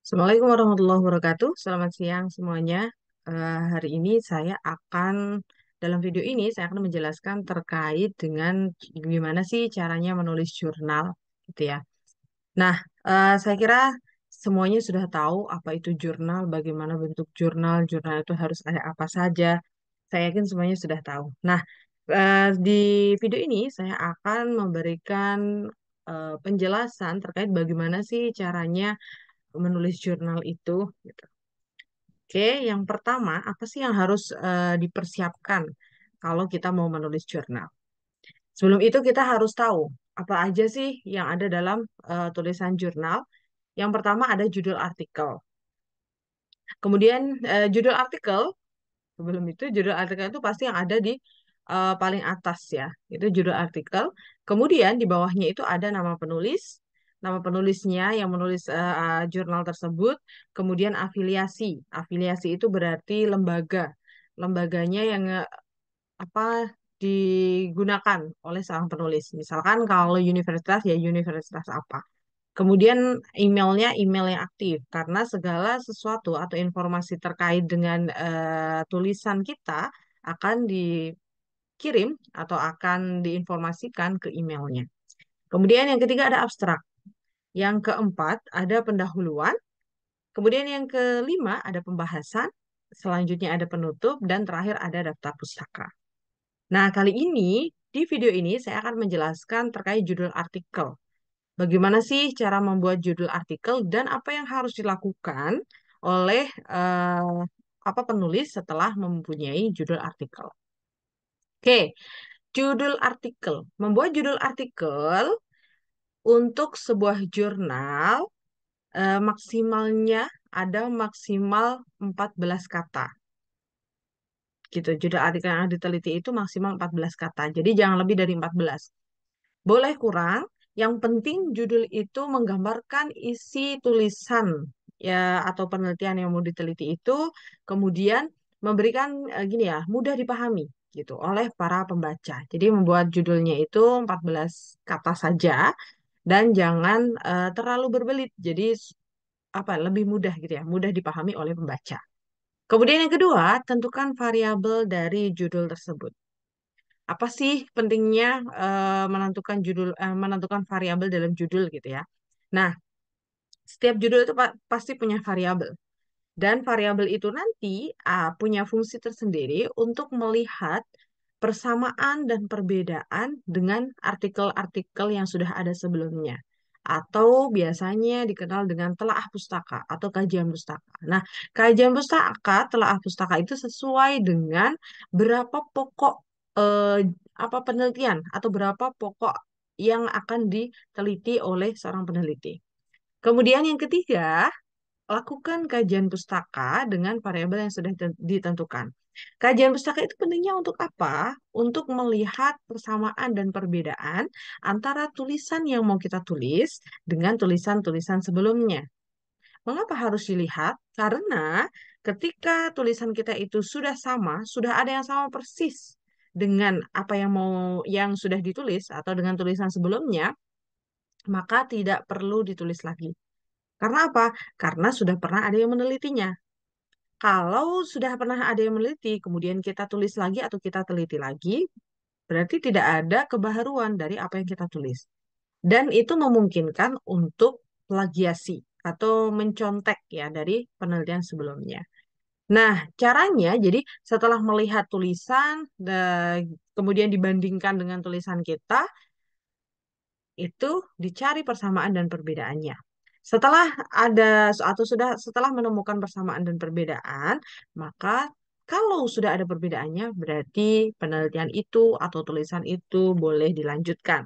Assalamualaikum warahmatullahi wabarakatuh. Selamat siang semuanya. Hari ini dalam video ini saya akan menjelaskan terkait dengan gimana sih caranya menulis jurnal, gitu ya. Nah, saya kira semuanya sudah tahu apa itu jurnal, bagaimana bentuk jurnal, jurnal itu harus ada apa saja. Saya yakin semuanya sudah tahu. Nah, di video ini saya akan memberikan penjelasan terkait bagaimana sih caranya menulis jurnal itu, gitu. Oke, yang pertama, apa sih yang harus dipersiapkan kalau kita mau menulis jurnal? Sebelum itu kita harus tahu apa aja sih yang ada dalam tulisan jurnal. Yang pertama ada judul artikel. Kemudian judul artikel, sebelum itu judul artikel itu pasti yang ada di paling atas ya. Itu judul artikel. Kemudian di bawahnya itu ada nama penulisnya yang menulis jurnal tersebut. Kemudian afiliasi. Afiliasi itu berarti lembaga. Lembaganya yang apa digunakan oleh seorang penulis. Misalkan kalau universitas ya universitas apa. Kemudian emailnya email yang aktif karena segala sesuatu atau informasi terkait dengan tulisan kita akan dikirim atau akan diinformasikan ke emailnya. Kemudian yang ketiga ada abstrak. Yang keempat ada pendahuluan. Kemudian yang kelima ada pembahasan. Selanjutnya ada penutup dan terakhir ada daftar pustaka. Nah, kali ini di video ini saya akan menjelaskan terkait judul artikel. Bagaimana sih cara membuat judul artikel dan apa yang harus dilakukan oleh apa penulis setelah mempunyai judul artikel. Oke, judul artikel. Membuat judul artikel untuk sebuah jurnal maksimalnya ada maksimal 14 kata. Gitu. Judul artikel yang diteliti itu maksimal 14 kata. Jadi jangan lebih dari 14. Boleh kurang, yang penting judul itu menggambarkan isi tulisan ya atau penelitian yang mau diteliti itu, kemudian memberikan gini ya, mudah dipahami gitu oleh para pembaca. Jadi membuat judulnya itu 14 kata saja dan jangan terlalu berbelit. Jadi apa lebih mudah gitu ya, mudah dipahami oleh pembaca. Kemudian yang kedua, tentukan variabel dari judul tersebut. Apa sih pentingnya menentukan variabel dalam judul gitu ya. Nah, setiap judul itu pasti punya variabel dan variabel itu nanti punya fungsi tersendiri untuk melihat persamaan dan perbedaan dengan artikel-artikel yang sudah ada sebelumnya atau biasanya dikenal dengan telaah pustaka atau kajian pustaka. Nah, kajian pustaka, telaah pustaka itu sesuai dengan berapa pokok eh, apa penelitian atau berapa pokok yang akan diteliti oleh seorang peneliti. Kemudian yang ketiga, lakukan kajian pustaka dengan variabel yang sudah ditentukan. Kajian pustaka itu pentingnya untuk apa? Untuk melihat persamaan dan perbedaan antara tulisan yang mau kita tulis dengan tulisan-tulisan sebelumnya. Mengapa harus dilihat? Karena ketika tulisan kita itu sudah sama, sudah ada yang sama persis dengan apa yang sudah ditulis atau dengan tulisan sebelumnya, maka tidak perlu ditulis lagi. Karena apa? Karena sudah pernah ada yang menelitinya. Kalau sudah pernah ada yang meneliti, kemudian kita tulis lagi atau kita teliti lagi, berarti tidak ada kebaharuan dari apa yang kita tulis. Dan itu memungkinkan untuk plagiasi atau mencontek ya dari penelitian sebelumnya. Nah, caranya jadi setelah melihat tulisan, kemudian dibandingkan dengan tulisan kita, itu dicari persamaan dan perbedaannya. Setelah setelah menemukan persamaan dan perbedaan, maka kalau sudah ada perbedaannya, berarti penelitian itu atau tulisan itu boleh dilanjutkan.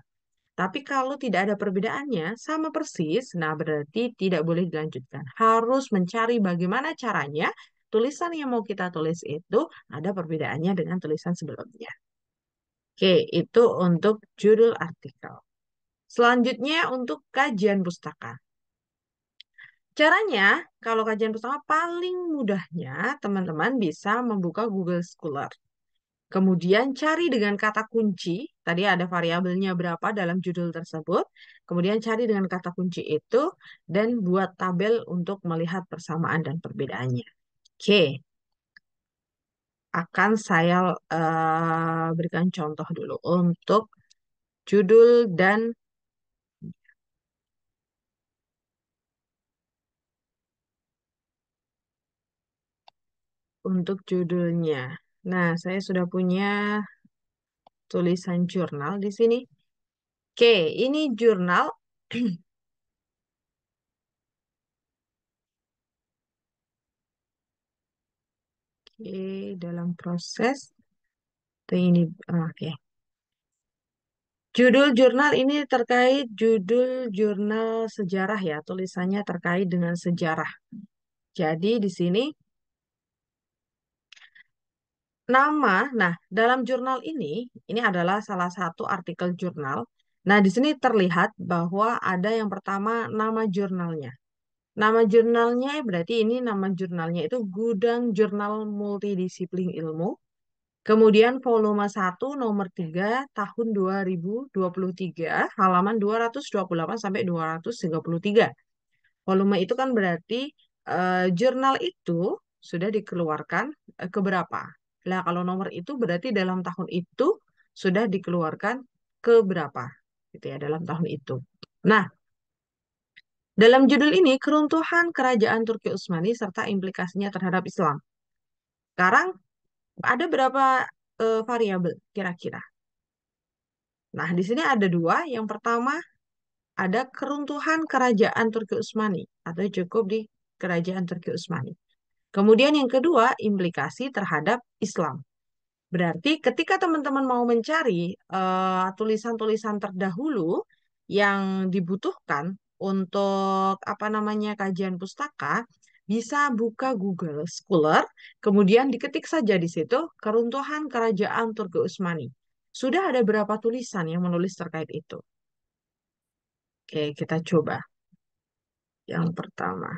Tapi kalau tidak ada perbedaannya, sama persis, nah berarti tidak boleh dilanjutkan. Harus mencari bagaimana caranya tulisan yang mau kita tulis itu ada perbedaannya dengan tulisan sebelumnya. Oke, itu untuk judul artikel. Selanjutnya untuk kajian pustaka. Caranya, kalau kajian pustaka paling mudahnya, teman-teman bisa membuka Google Scholar. Kemudian cari dengan kata kunci, Tadi ada variabelnya berapa dalam judul tersebut. Kemudian cari dengan kata kunci itu dan buat tabel untuk melihat persamaan dan perbedaannya. Oke, akan saya berikan contoh dulu untuk judul dan untuk judulnya. Nah, saya sudah punya tulisan jurnal di sini. Oke, ini jurnal. Oke, dalam proses ini, oke. Judul jurnal ini terkait judul jurnal sejarah ya, tulisannya terkait dengan sejarah. Jadi di sini nah dalam jurnal ini adalah salah satu artikel jurnal. Nah, di sini terlihat bahwa ada yang pertama nama jurnalnya. Nama jurnalnya berarti ini nama jurnalnya itu Gudang Jurnal Multidisiplin Ilmu. Kemudian volume 1 nomor 3 tahun 2023 halaman 228 sampai 233. Volume itu kan berarti jurnal itu sudah dikeluarkan keberapa? Nah, kalau nomor itu berarti dalam tahun itu sudah dikeluarkan keberapa? Gitu ya, dalam tahun itu. Nah, dalam judul ini keruntuhan kerajaan Turki Utsmani serta implikasinya terhadap Islam. Sekarang ada berapa variabel kira-kira? Nah, di sini ada dua. Yang pertama ada keruntuhan kerajaan Turki Utsmani atau cukup di kerajaan Turki Utsmani. Kemudian yang kedua, implikasi terhadap Islam. Berarti ketika teman-teman mau mencari tulisan-tulisan terdahulu yang dibutuhkan untuk apa namanya kajian pustaka, bisa buka Google Scholar, kemudian diketik saja di situ keruntuhan kerajaan Turki Utsmani. Sudah ada berapa tulisan yang menulis terkait itu? Oke, kita coba. Yang pertama,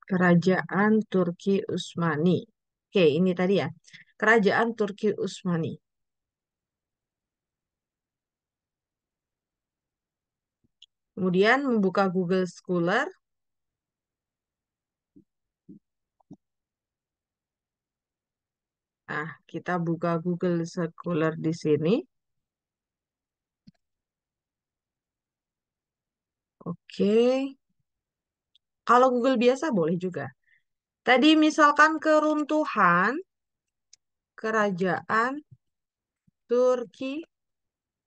Kerajaan Turki Utsmani. Oke, ini tadi ya. Kerajaan Turki Utsmani. Kemudian membuka Google Scholar. Nah, kita buka Google Scholar di sini. Oke. Kalau Google biasa boleh juga. Tadi misalkan keruntuhan kerajaan Turki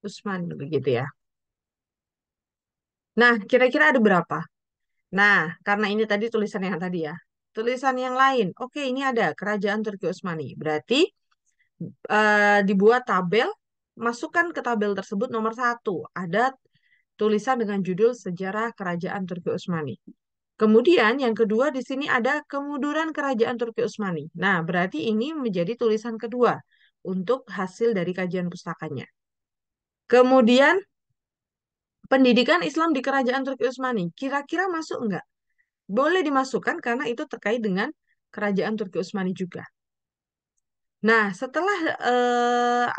Utsmani begitu ya. Nah, kira-kira ada berapa? Nah, karena ini tadi tulisan yang tadi ya. Tulisan yang lain. Oke, ini ada kerajaan Turki Utsmani. Berarti dibuat tabel, masukkan ke tabel tersebut nomor satu. Ada tulisan dengan judul Sejarah Kerajaan Turki Utsmani. Kemudian yang kedua di sini ada kemunduran Kerajaan Turki Utsmani. Nah, berarti ini menjadi tulisan kedua untuk hasil dari kajian pustakanya. Kemudian pendidikan Islam di Kerajaan Turki Utsmani. Kira-kira masuk enggak? Boleh dimasukkan karena itu terkait dengan Kerajaan Turki Utsmani juga. Nah, setelah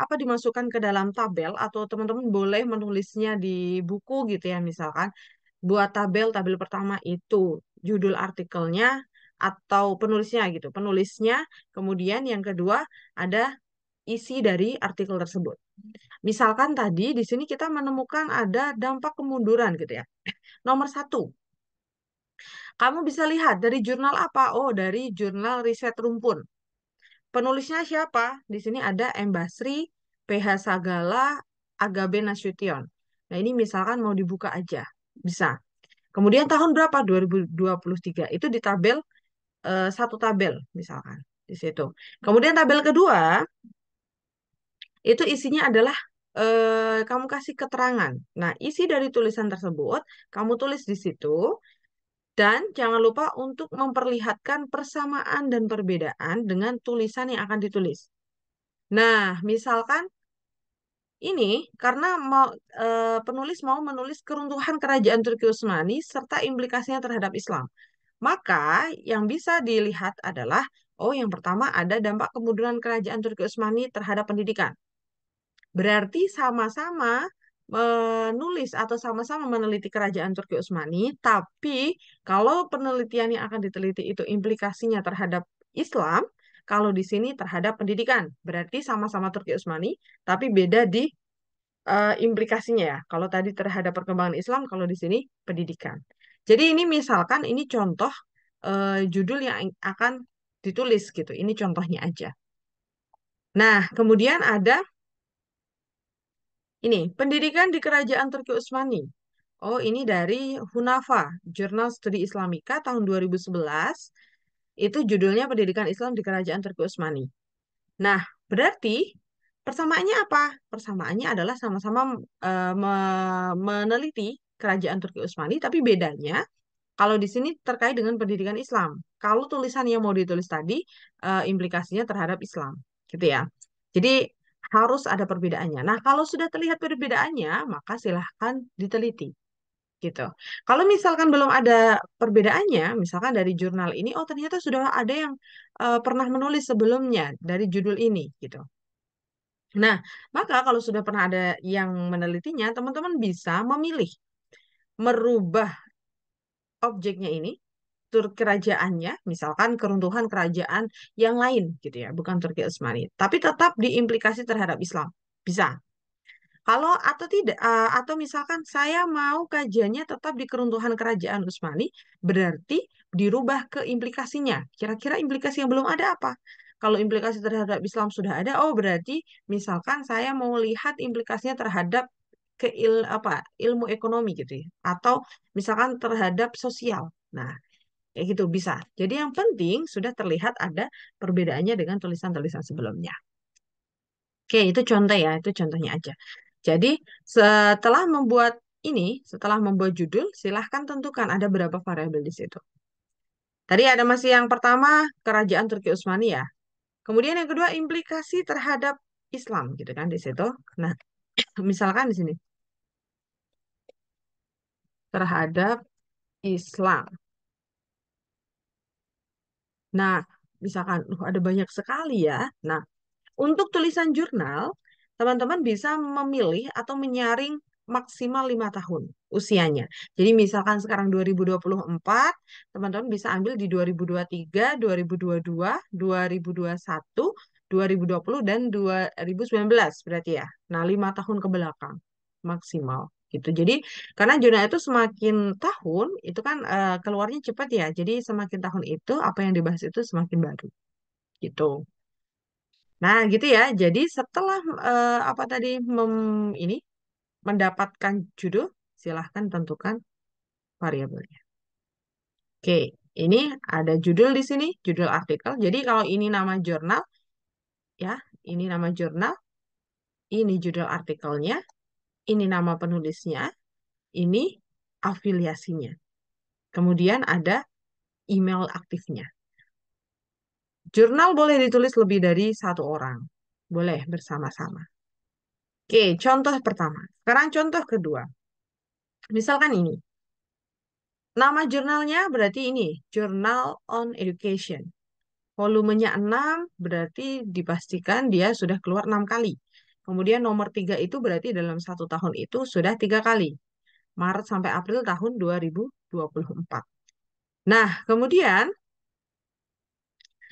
apa dimasukkan ke dalam tabel atau teman-teman boleh menulisnya di buku gitu ya misalkan buat tabel pertama itu judul artikelnya atau penulisnya gitu. Penulisnya, kemudian yang kedua ada isi dari artikel tersebut. Misalkan tadi di sini kita menemukan ada dampak kemunduran gitu ya. Nomor satu, kamu bisa lihat dari jurnal apa? Oh, dari jurnal riset rumpun. Penulisnya siapa? Di sini ada M. Basri, PH Sagala, Agabe Nasution. Nah, ini misalkan mau dibuka aja. Bisa. Kemudian tahun berapa? 2023. Itu di tabel satu tabel misalkan di situ. Kemudian tabel kedua itu isinya adalah kamu kasih keterangan. Nah, isi dari tulisan tersebut kamu tulis di situ dan jangan lupa untuk memperlihatkan persamaan dan perbedaan dengan tulisan yang akan ditulis. Nah, misalkan ini karena penulis mau menulis keruntuhan kerajaan Turki Utsmani serta implikasinya terhadap Islam. Maka yang bisa dilihat adalah, Oh, yang pertama ada dampak kemunduran kerajaan Turki Utsmani terhadap pendidikan. Berarti sama-sama menulis atau sama-sama meneliti kerajaan Turki Utsmani, tapi kalau penelitian yang akan diteliti itu implikasinya terhadap Islam, kalau di sini terhadap pendidikan. Berarti sama-sama Turki Utsmani, tapi beda di implikasinya ya. Kalau tadi terhadap perkembangan Islam, kalau di sini pendidikan. Jadi ini misalkan ini contoh judul yang akan ditulis gitu. Ini contohnya aja. Nah, kemudian ada ini, pendidikan di Kerajaan Turki Utsmani. Oh, ini dari Hunafa, Jurnal Studi Islamika tahun 2011. Itu judulnya Pendidikan Islam di Kerajaan Turki Utsmani. Nah, berarti persamaannya apa? Persamaannya adalah sama-sama meneliti Kerajaan Turki Utsmani, tapi bedanya kalau di sini terkait dengan pendidikan Islam. Kalau tulisan yang mau ditulis tadi, implikasinya terhadap Islam, gitu ya. Jadi harus ada perbedaannya. Nah, kalau sudah terlihat perbedaannya, maka silahkan diteliti, gitu. Kalau misalkan belum ada perbedaannya, misalkan dari jurnal ini, oh ternyata sudah ada yang pernah menulis sebelumnya dari judul ini, gitu. Nah, maka kalau sudah pernah ada yang menelitinya, teman-teman bisa memilih merubah objeknya ini kerajaannya, misalkan keruntuhan kerajaan yang lain gitu ya, bukan Turki Utsmani, tapi tetap diimplikasi terhadap Islam. Bisa. Kalau atau tidak, atau misalkan saya mau kajiannya tetap di keruntuhan kerajaan Utsmani, berarti dirubah ke implikasinya. Kira-kira implikasi yang belum ada apa? Kalau implikasi terhadap Islam sudah ada, oh berarti misalkan saya mau lihat implikasinya terhadap apa ilmu ekonomi gitu ya, atau misalkan terhadap sosial. Nah, kayak gitu bisa. Jadi yang penting sudah terlihat ada perbedaannya dengan tulisan-tulisan sebelumnya. Oke, itu contoh ya, itu contohnya aja. Jadi setelah membuat ini, setelah membuat judul, silahkan tentukan ada berapa variabel di situ. Tadi ada masih yang pertama, kerajaan Turki Utsmani ya. Kemudian yang kedua, implikasi terhadap Islam gitu kan di situ. Nah, misalkan di sini terhadap Islam. Nah, misalkan ada banyak sekali ya. Nah, untuk tulisan jurnal, teman-teman bisa memilih atau menyaring maksimal 5 tahun usianya. Jadi misalkan sekarang 2024, teman-teman bisa ambil di 2023, 2022, 2021, 2020, dan 2019 berarti ya. Nah, 5 tahun ke belakang maksimal gitu. Jadi karena jurnal itu semakin tahun itu kan keluarnya cepat ya. Jadi semakin tahun itu apa yang dibahas itu semakin baru gitu. Nah, gitu ya. Jadi setelah apa tadi ini mendapatkan judul, silahkan tentukan variabelnya. Oke, ini ada judul di sini, judul artikel. Jadi kalau ini nama jurnal, ya, ini nama jurnal, ini judul artikelnya, ini nama penulisnya, ini afiliasinya. Kemudian ada email aktifnya. Jurnal boleh ditulis lebih dari satu orang. Boleh bersama-sama. Oke, contoh pertama. Sekarang contoh kedua. Misalkan ini. Nama jurnalnya berarti ini, Journal on Education. Volumenya 6, berarti dipastikan dia sudah keluar 6 kali. Kemudian nomor 3 itu berarti dalam 1 tahun itu sudah 3 kali. Maret sampai April tahun 2024. Nah, kemudian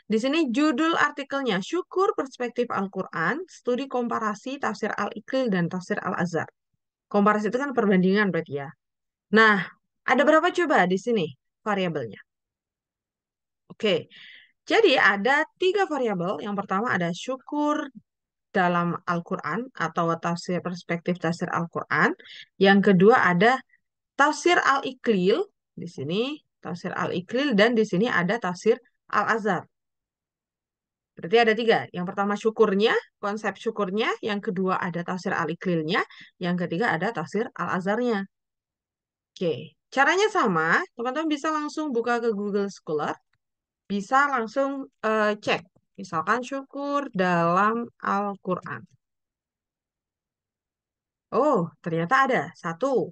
di sini judul artikelnya, Syukur Perspektif Al-Quran, Studi Komparasi Tafsir Al-Iqlil dan Tafsir Al-Azhar. Komparasi itu kan perbandingan berarti ya. Nah, ada berapa coba di sini variabelnya? Oke, jadi ada 3 variabel. Yang pertama ada syukur dalam Al-Quran atau tafsir perspektif tafsir Al-Quran. Yang kedua ada tafsir Al-Iqlil di sini, tafsir Al-Iqlil dan di sini ada tafsir Al-Azhar. Berarti ada 3. Yang pertama syukurnya, konsep syukurnya. Yang kedua ada tafsir Al-Iqlilnya. Yang ketiga ada tafsir Al-Azharnya. Oke, caranya sama. Teman-teman bisa langsung buka ke Google Scholar. Bisa langsung cek. Misalkan syukur dalam Al-Quran. Oh, ternyata ada. Satu.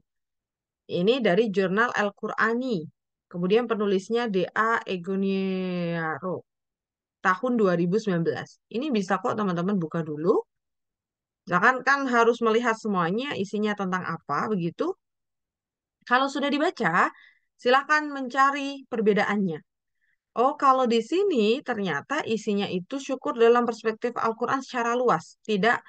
Ini dari jurnal Al-Qurani. Kemudian penulisnya D.A. Egoniaro. tahun 2019. Ini bisa kok teman-teman buka dulu. Misalkan kan harus melihat semuanya isinya tentang apa begitu. Kalau sudah dibaca, silakan mencari perbedaannya. Oh, kalau di sini ternyata isinya itu syukur dalam perspektif Al-Quran secara luas, tidak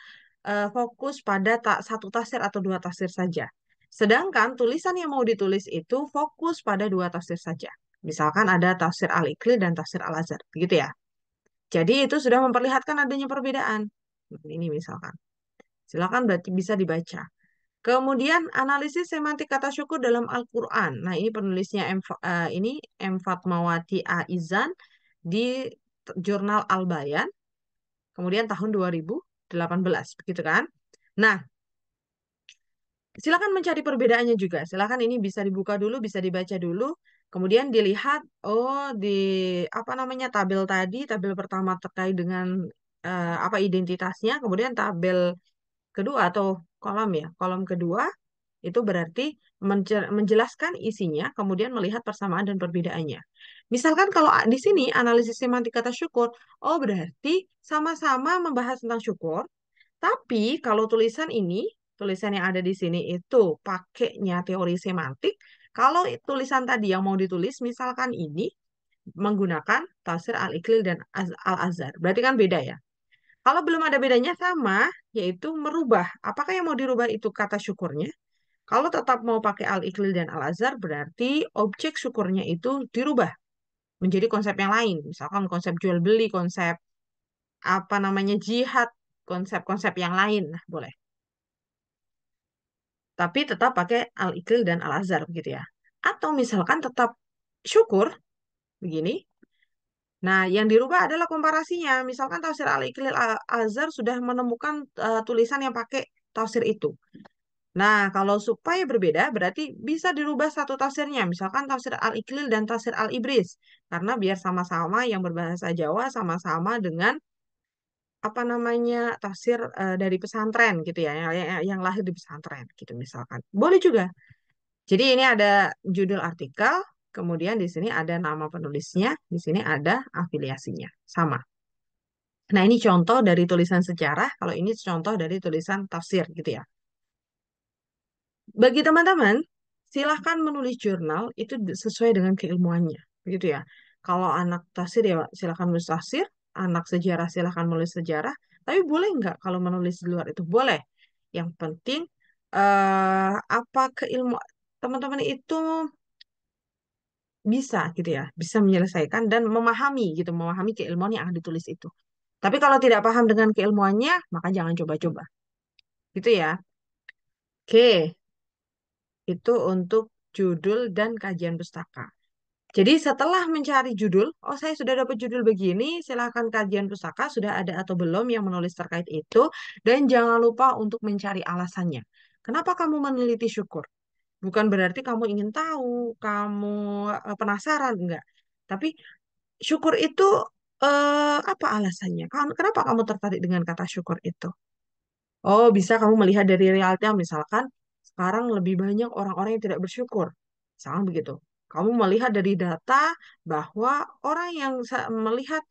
fokus pada satu tafsir atau dua tafsir saja. Sedangkan tulisan yang mau ditulis itu fokus pada dua tafsir saja. Misalkan ada tafsir Al-Iqli dan tafsir Al-Azhar, begitu ya. Jadi itu sudah memperlihatkan adanya perbedaan. Nah, ini misalkan. Silakan berarti bisa dibaca. Kemudian analisis semantik kata syukur dalam Al-Quran. Nah, ini penulisnya ini M. Fatmawati Aizan di jurnal Al-Bayan, kemudian tahun 2018, begitu kan? Nah, silakan mencari perbedaannya juga. Silakan ini bisa dibuka dulu, bisa dibaca dulu, kemudian dilihat, oh di apa namanya tabel tadi, tabel pertama terkait dengan apa identitasnya, kemudian tabel kedua atau kolom ya, kolom kedua itu berarti menjelaskan isinya, kemudian melihat persamaan dan perbedaannya. Misalkan kalau di sini analisis semantik kata syukur, oh berarti sama-sama membahas tentang syukur, tapi kalau tulisan ini, tulisan yang ada di sini itu pakainya teori semantik, kalau tulisan tadi yang mau ditulis, misalkan ini menggunakan tafsir Al-Iqlil dan Al-Azhar, berarti kan beda ya. Kalau belum ada bedanya sama, yaitu merubah. Apakah yang mau dirubah itu kata syukurnya? Kalau tetap mau pakai Al-Iqlil dan Al-Azhar, berarti objek syukurnya itu dirubah menjadi konsep yang lain. Misalkan konsep jual beli, konsep apa namanya jihad, konsep-konsep yang lain. Nah, boleh. Tapi tetap pakai Al-Iqlil dan Al-Azhar begitu ya. Atau misalkan tetap syukur begini. Nah, yang dirubah adalah komparasinya. Misalkan tafsir Al-Iqlil Al-Azhar sudah menemukan tulisan yang pakai tafsir itu. Nah, kalau supaya berbeda, berarti bisa dirubah satu tafsirnya. Misalkan tafsir Al-Iqlil dan tafsir Al-Ibris. Karena biar sama-sama yang berbahasa Jawa, sama-sama dengan apa namanya tafsir dari pesantren gitu ya, yang lahir di pesantren gitu misalkan. Boleh juga. Jadi ini ada judul artikel, kemudian di sini ada nama penulisnya, di sini ada afiliasinya. Sama. Nah, ini contoh dari tulisan sejarah, kalau ini contoh dari tulisan tafsir gitu ya. Bagi teman-teman, silahkan menulis jurnal itu sesuai dengan keilmuannya, begitu ya. Kalau anak tafsir ya silahkan menulis tafsir, anak sejarah silahkan menulis sejarah, tapi boleh nggak kalau menulis di luar itu? Boleh. Yang penting apa keilmu teman-teman itu bisa gitu ya, bisa menyelesaikan dan memahami gitu, memahami keilmuan yang akan ditulis itu. Tapi kalau tidak paham dengan keilmuannya, maka jangan coba-coba. Gitu ya. Oke, itu untuk judul dan kajian pustaka. Jadi setelah mencari judul, oh saya sudah dapat judul begini, silahkan kajian pustaka sudah ada atau belum yang menulis terkait itu, dan jangan lupa untuk mencari alasannya. Kenapa kamu meneliti syukur? Bukan berarti kamu ingin tahu, kamu penasaran, enggak. Tapi syukur itu apa alasannya? Kenapa kamu tertarik dengan kata syukur itu? Oh, bisa kamu melihat dari realita, misalkan sekarang lebih banyak orang-orang yang tidak bersyukur. Misalkan begitu. Kamu melihat dari data bahwa orang yang melihat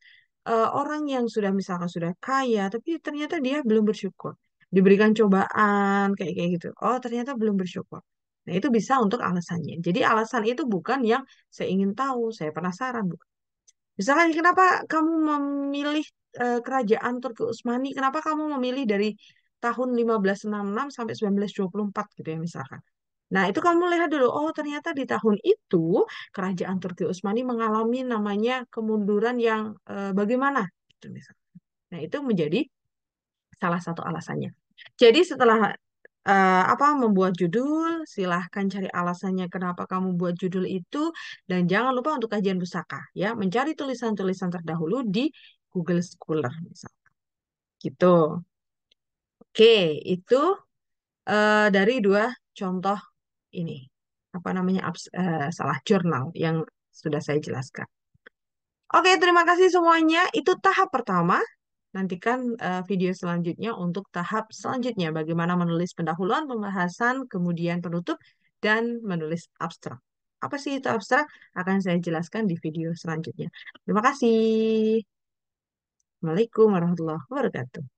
orang yang sudah misalkan sudah kaya, tapi ternyata dia belum bersyukur. Diberikan cobaan kayak kayak gitu. Oh, ternyata belum bersyukur. Nah, itu bisa untuk alasannya. Jadi alasan itu bukan yang saya ingin tahu, saya penasaran, bukan. Misalkan kenapa kamu memilih kerajaan Turki Utsmani? Kenapa kamu memilih dari tahun 1566 sampai 1924 gitu ya misalkan. Nah, itu kamu lihat dulu, oh ternyata di tahun itu kerajaan Turki Utsmani mengalami namanya kemunduran yang bagaimana gitu misalkan. Nah, itu menjadi salah satu alasannya. Jadi setelah apa membuat judul, silahkan cari alasannya kenapa kamu buat judul itu, dan jangan lupa untuk kajian pusaka ya, mencari tulisan-tulisan terdahulu di Google Scholar misal. Gitu. Oke, itu dari dua contoh ini apa namanya salah jurnal yang sudah saya jelaskan. Oke, terima kasih semuanya. Itu tahap pertama. Nantikan video selanjutnya untuk tahap selanjutnya, bagaimana menulis pendahuluan, pembahasan, kemudian penutup, dan menulis abstrak. Apa sih itu abstrak? Akan saya jelaskan di video selanjutnya. Terima kasih. Assalamualaikum warahmatullahi wabarakatuh.